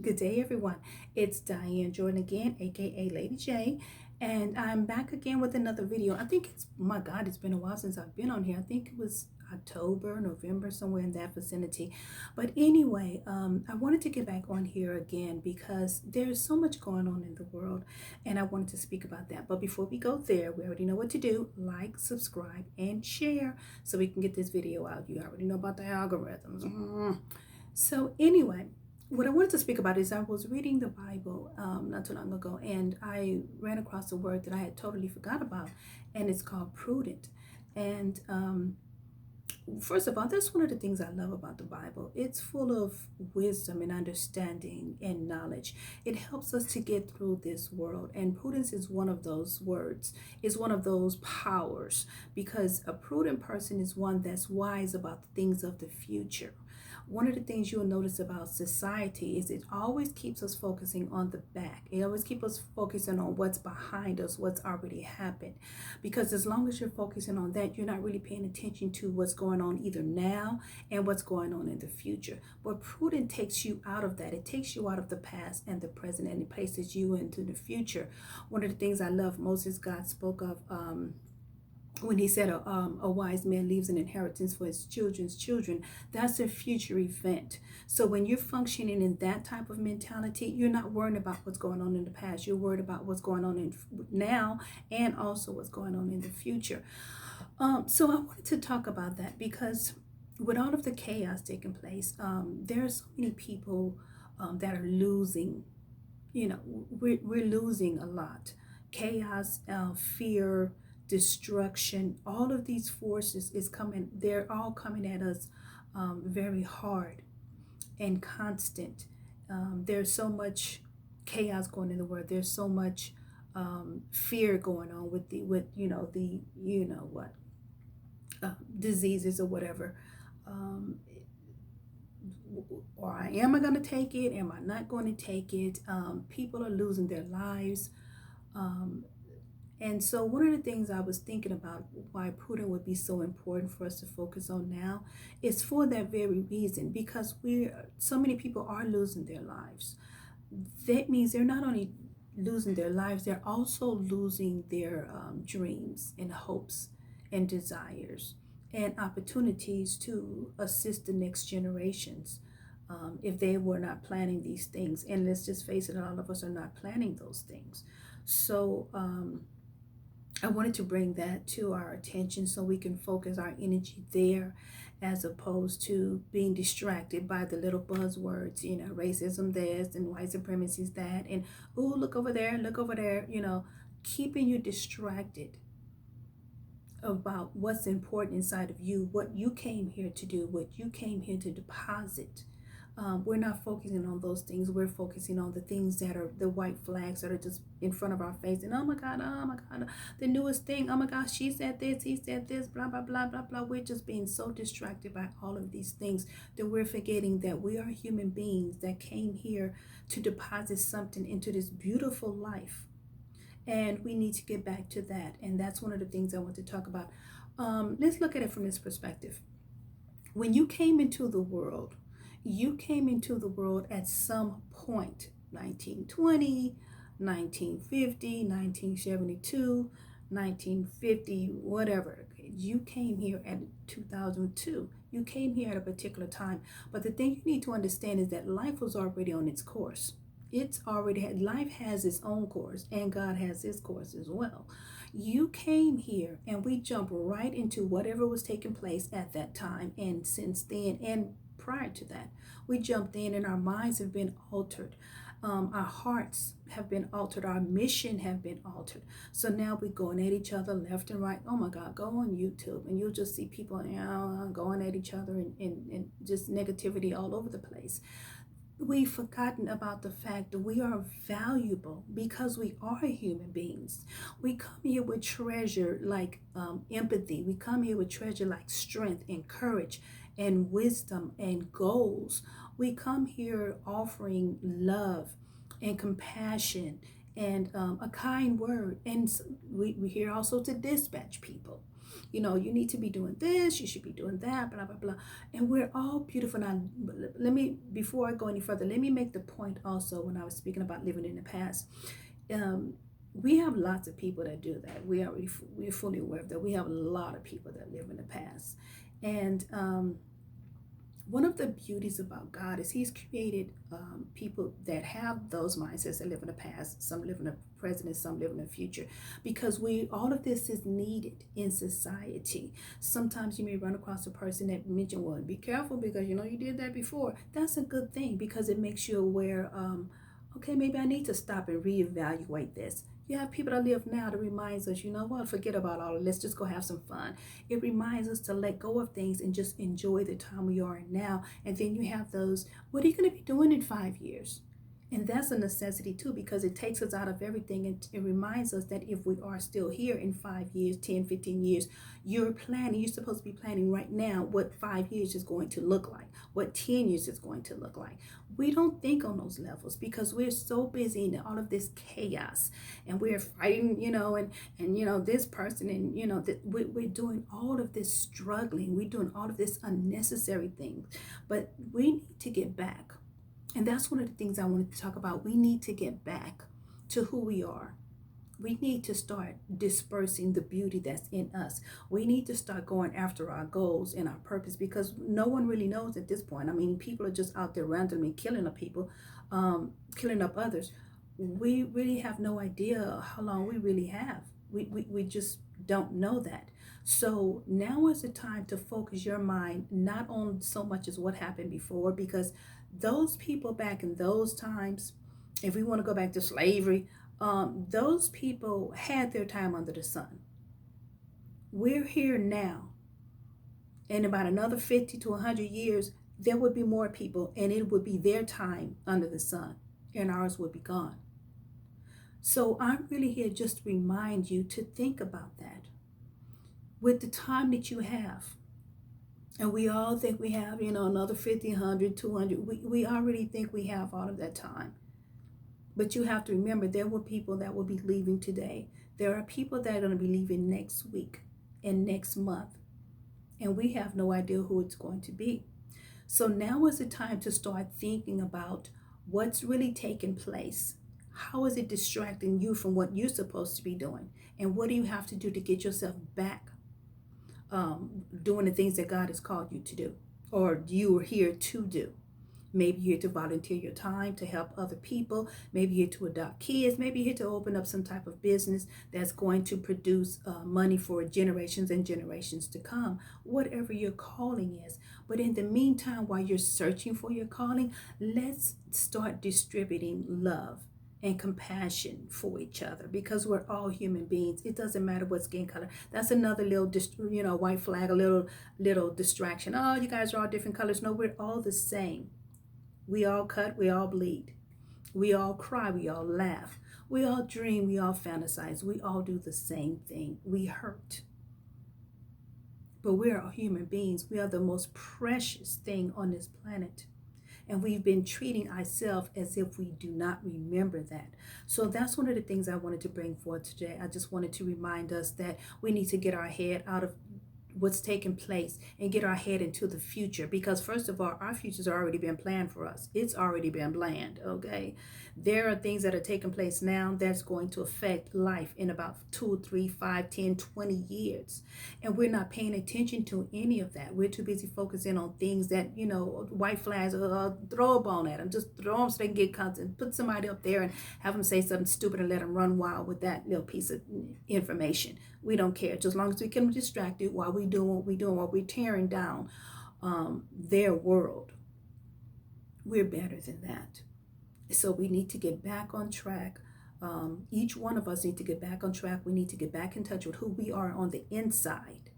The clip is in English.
Good day, everyone. It's Diane Jordan again, aka Lady J, and I'm back again with another video. I think my God, it's been a while since I've been on here. I think it was October, November, somewhere in that vicinity. But anyway, I wanted to get back on here again because there's so much going on in the world, and I wanted to speak about that. But before we go there, we already know what to do: like, subscribe, and share so we can get this video out. You already know about the algorithms. So anyway, what I wanted to speak about is I was reading the Bible not too long ago, and I ran across a word that I had totally forgot about, and it's called prudent. And first of all, that's one of the things I love about the Bible. It's full of wisdom and understanding and knowledge. It helps us to get through this world, and prudence is one of those words, is one of those powers, because a prudent person is one that's wise about the things of the future. One of the things you'll notice about society is it always keeps us focusing on the back. It always keeps us focusing on what's behind us, what's already happened. Because as long as you're focusing on that, you're not really paying attention to what's going on either now and what's going on in the future. But prudent takes you out of that. It takes you out of the past and the present, and it places you into the future. One of the things I love most is God spoke of when he said a wise man leaves an inheritance for his children's children. That's a future event. So when you're functioning in that type of mentality, you're not worrying about what's going on in the past. You're worried about what's going on in now, and also what's going on in the future. So I wanted to talk about that because with all of the chaos taking place, there are so many people that are losing. We're losing a lot. Chaos, fear, destruction, all of these forces is coming. They're all coming at us very hard and constant. There's so much chaos going in the world. There's so much fear going on with the what diseases or whatever. Um, or am I going to take it? Am I not going to take it? People are losing their lives. Um, and so one of the things I was thinking about why prudent would be so important for us to focus on now is for that very reason, because so many people are losing their lives. That means they're not only losing their lives, they're also losing their dreams and hopes and desires and opportunities to assist the next generations if they were not planning these things. And let's just face it, all of us are not planning those things. So I wanted to bring that to our attention so we can focus our energy there as opposed to being distracted by the little buzzwords, racism this and white supremacy is that, and oh, look over there, keeping you distracted about what's important inside of you, what you came here to do, what you came here to deposit. We're not focusing on those things. We're focusing on the things that are the white flags that are just in front of our face. And oh my God, the newest thing. Oh my gosh, she said this, he said this, blah, blah, blah, blah, blah. We're just being so distracted by all of these things that we're forgetting that we are human beings that came here to deposit something into this beautiful life. And we need to get back to that. And that's one of the things I want to talk about. Let's look at it from this perspective. When you came into the world, you came into the world at some point, 1920, 1950, 1972, 1950, whatever. You came here at 2002. You came here at a particular time. But the thing you need to understand is that life was already on its course. Life has its own course, and God has his course as well. You came here and we jumped right into whatever was taking place at that time, and since then, and prior to that, we jumped in, and our minds have been altered. Our hearts have been altered. Our mission have been altered. So now we're going at each other left and right. Oh my God, go on YouTube and you'll just see people going at each other and just negativity all over the place. We've forgotten about the fact that we are valuable because we are human beings. We come here with treasure like empathy. We come here with treasure like strength and courage and wisdom and goals. We come here offering love and compassion and a kind word. And we're here also to dispatch people. You know, you need to be doing this, you should be doing that, blah, blah, blah. And we're all beautiful. Now, before I go any further, let me make the point also when I was speaking about living in the past. Um, we have lots of people that do that. We're fully aware of that. We have a lot of people that live in the past. And one of the beauties about God is He's created people that have those mindsets that live in the past. Some live in the present, and some live in the future. Because all of this is needed in society. Sometimes you may run across a person that mentioned, "Well, be careful because you know you did that before." That's a good thing because it makes you aware. Okay, maybe I need to stop and reevaluate this. You have people that live now that reminds us, you know what, forget about all of it. Let's just go have some fun. It reminds us to let go of things and just enjoy the time we are in now. And then you have those, what are you going to be doing in 5 years? And that's a necessity too, because it takes us out of everything. And it reminds us that if we are still here in 5 years, 10, 15 years, you're supposed to be planning right now what 5 years is going to look like, what 10 years is going to look like. We don't think on those levels because we're so busy in all of this chaos and we're fighting, this person and, we're doing all of this struggling. We're doing all of this unnecessary things, but we need to get back. And that's one of the things I wanted to talk about. We need to get back to who we are. We need to start dispersing the beauty that's in us. We need to start going after our goals and our purpose because no one really knows at this point. I mean, people are just out there randomly killing up people, killing up others. We really have no idea how long we really have. We just don't know that. So now is the time to focus your mind not on so much as what happened before, because those people back in those times, if we want to go back to slavery, those people had their time under the sun. We're here now. In about another 50 to 100 years, there would be more people and it would be their time under the sun and ours would be gone. So I'm really here just to remind you to think about that. With the time that you have, and we all think we have, another 50, 100, 200. We already think we have all of that time. But you have to remember, there were people that will be leaving today. There are people that are going to be leaving next week and next month. And we have no idea who it's going to be. So now is the time to start thinking about what's really taking place. How is it distracting you from what you're supposed to be doing? And what do you have to do to get yourself back doing the things that God has called you to do, or you are here to do? Maybe you're here to volunteer your time to help other people. Maybe you're here to adopt kids. Maybe you're here to open up some type of business that's going to produce money for generations and generations to come. Whatever your calling is. But in the meantime, while you're searching for your calling, let's start distributing love and compassion for each other, because we're all human beings. It doesn't matter what skin color. That's another little white flag, a little distraction. Oh, you guys are all different colors. No, we're all the same. We all cut, we all bleed. We all cry, we all laugh. We all dream, we all fantasize. We all do the same thing. We hurt. But we are human beings. We are the most precious thing on this planet. And we've been treating ourselves as if we do not remember that. So that's one of the things I wanted to bring forth today. I just wanted to remind us that we need to get our head out of what's taking place and get our head into the future, because first of all, our future's already been planned for us. It's already been planned. Okay, there are things that are taking place now that's going to affect life in about 2, 3, 5, 10, 20 years, and we're not paying attention to any of that. We're too busy focusing on things that, white flags, throw a bone at them, just throw them so they can get content, put somebody up there and have them say something stupid and let them run wild with that little piece of information. We don't care, just as long as we can distract it while we doing what we're doing, while we're tearing down their world. We're better than that. So we need to get back on track. Each one of us need to get back on track. We need to get back in touch with who we are on the inside.